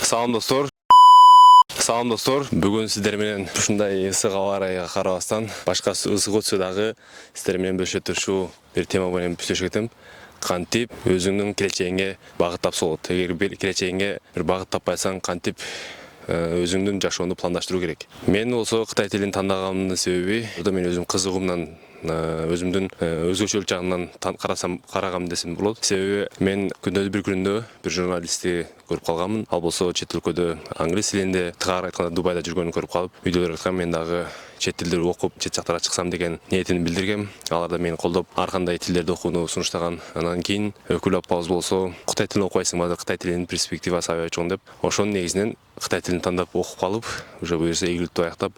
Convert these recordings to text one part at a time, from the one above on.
Салам достор. Салам достор. Бүгүн сиздер менен ушундай ысык аба ырайга карабастан башка ысык өтсөдагы сиздер менен бөлүшө турушуу бир тема менен бүттөшүп кетем. Кантип өзүңдүн келечегиңе багыт тапса болот. Эгер бир келечегиңе бир багыт таппайсаң, кантип өзүңдүн жашооңду пландаштыруу керек. Мен болсо Кытай тилин тандагандын себеби, мен өзүм кызыгуумдан өзүмдүн өзгөчөлүк жагынан карагам десем болот. Себеби мен күндө бир журналистти көрүп калганмын. Ал болсо чет өлкөдө англис тилинде, тыгар айтканда Дубайда жүргөнүн көрүп калып, видеолор айткан, мен дагы чет тилдерди окуп, чет жактарга чыксам деген ниетин билдиргем. Алар да мени колдоп, ар кандай тилдерди окууну сунуштаган. Анан кийин өкүл апабыз болсо, Кытай тилин окубайсыңбы, азыр Кытай тилинин перспективасы аябай чоң деп, ошонун негизинен Кытай тилин тандап окуп калып, уже буюрса ийгиликтүү аяктап,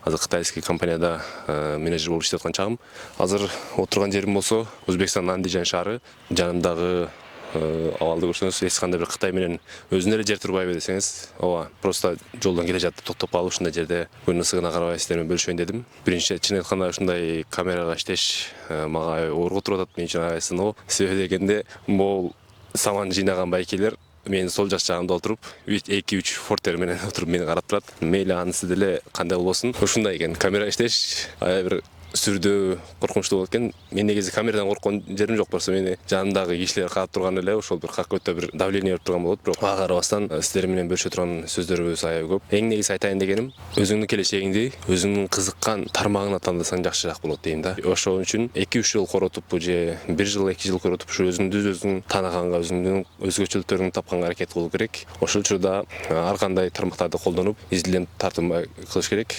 азыр кытайский компанияда менеджер болуп иштеп аткан чагым. Азыр отурган жерим болсо Өзбекстандын Андижан шаары. Жанымдагы абалды көрсөңүз, эч кандай бир Кытай менен өзүнө эле жер турбайбы десеңиз, ооба, просто жолдон келе жатып токтоп калып, ушундай жерде күн ысыгына карабай сиздер менен бөлүшөйүн дедим. Биринчи чын айтканда ушундай камерага иштеш мага аябай оор туруп атат, мен үчүн аябай сыноо. Себеби дегенде, могул саман жыйнаган байкелер менин сол жак жагымда отуруп, 2-3 фортер менен отуруп мени карап турат. Мейли анысы деле кандай болбосун, ушундай экен. Камера иштеш аябай бир сүрдүү, коркунучтуу болот экен. Мен негизи камерадан корккон жерим жок, болсо мени жанымдагы кишилер карап турган эле ошол бир какой-то бир давление берип турган болот. Бирок ага карабастан сиздер менен бөлүшө турган сөздөрүбүз аябай көп. Эң негизи айтайын дегеним, өзүңдүн келечегиңди өзүңдүн кызыккан тармагына тандасаң жакшыраак болот дейм да. Ошол үчүн 2-3 жыл коротуп, же 1 жыл, 2 жыл коротуп, ушу өзүң тааныганга, өзүңдүн өзгөчөлүктөрүңдү тапканга аракет кылуу керек. Ошол учурда ар кандай тармактарды колдонуп, изилденip тартынбай кылыш керек.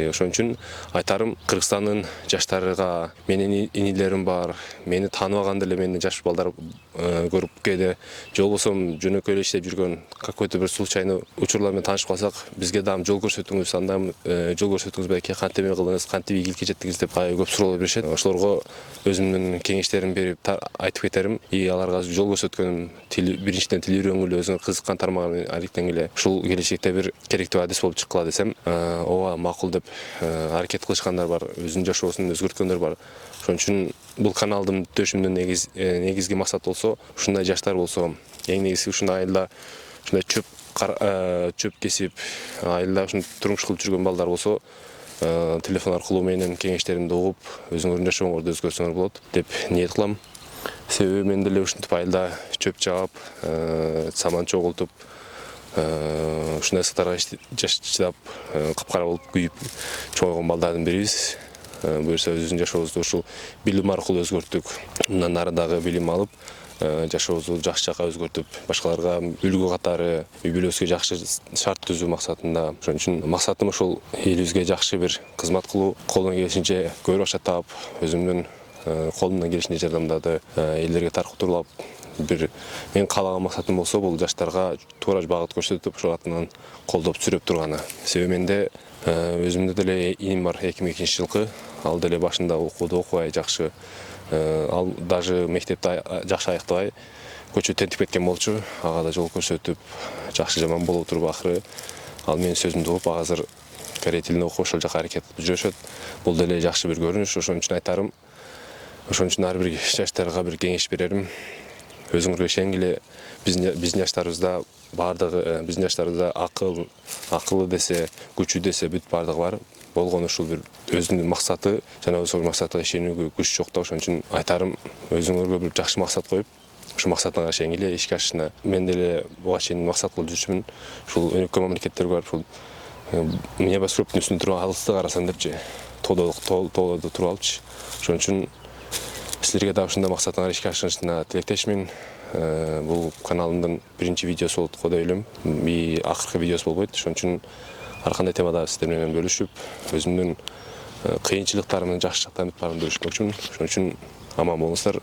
Ошон үчүн айтарым, Кыргызстандын жаштарга, менин инилерим бар, мени тааныбаган деле мени жаш балдар көрүп кээде, же болбосо жөнөкөй эле иштеп жүргөн какой-то бир случайный учурлар менен таанышып калсак, бизге дагы жол көрсөтүңүз, анда жол көрсөтүңүз, байке кантип эме кылдыңыз, кантип ийгиликке жеттиңиз деп аябай көп суроолор беришет. Ошолорго өзүмдүн кеңештеримди берип айтып кетерим. Аларга жол көрсөткөнүм, биринчиден тил үйрөнгүлө, өзүңөр кызыккан тармагын алектенгиле, ушул келечекте бир керектүү адис болуп чыккыла десем, ооба, макул деп аракет кылышкандар бар, өзүнүн жашоосун өзгөрткөндөр бар. Ошон үчүн бул каналдын төшүмдүн негизги максаты болсо, ушундай жаштар болсо, эң негизги ушундай айылда ушундай чөп кесип, айылда ушундай турмуш кылып жүргөн балдар болсо, телефон аркылуу менин кеңештеримди угуп, өзүңөрдүн жашооңорду өзгөртсөңөр болот деп ниет кылам. Себеби мен деле ушинтип айылда чөп жаап, саман чогултуп, ушундай ысыктарга чыдап, капкара болуп күйүп чоңойгон балдардын бирибиз. Буюрса өзүбүздүн жашообузду ушул билим аркылуу өзгөрттүк. Мындан ары дагы билим алып, жашообузду жакшы жакка өзгөртүп, башкаларга үлгү катары, үй бүлөбүзгө жакшы шарт түзүү максатында. Ошон үчүн максатым ошол элибизге жакшы бир кызмат кылуу, колдон келишинче көп акча таап, өзүмдүн колумдан келишинче жардамдарды элдерге таркытуулап, бир мен каалаган максатым болсо, бул жаштарга туура багыт көрсөтүп, ошол атынан колдоп сүрөп турганы. Себеби менде өзүмдө деле иним бар, 2002-жылкы, ал деле башында окууду окубай жакшы, ал даже мектепти жакшы аяктобай көчө тентип кеткен болчу. Ага да жол көрсөтүп, жакшы жаман боло туруп, акыры ал менин сөзүмдү угуп, азыр корей тилин окуп ошол жака аракет кылып жүрүшөт. Бул деле жакшы бир көрүнүш. Ошон үчүн айтарым, ошон үчүн ар бир жаштарга бир кеңеш берерим. Өзүңөргө ишенгиле, биздин жаштарыбызда бардыгы, биздин жаштарыбызда акылы десе, күчү десе бүт бардыгы бар. Болгону ушул бир өзүнүн максаты, жана ошол максатка ишенүүгө күч жок да. Ошон үчүн айтарым, өзүңөргө бир жакшы максат коюп, ушул максатыңа ишенгиле, ишке ашышына. Мен деле буга чейин максат кылып жүрчүмүн. Ушул өнөкөй мамлекеттер бар, ушул небоскрептин үстүндө туруп алысты карасам депчи, тоолордо туруп алыпчы. Ошон үчүн силерге да ушундай максатыңар ишке ашышына тилектешмин. Бул каналымдын биринчи видеосу болот го деп ойлойм. Акыркы видеосу болбойт. Ошон үчүн ар кандай темада сиздер менен бөлүшүп, өзүмдүн кыйынчылыктарымдын жакшы жактарын бөлүшмөкчүмүн. Ошон үчүн аман болуңуздар.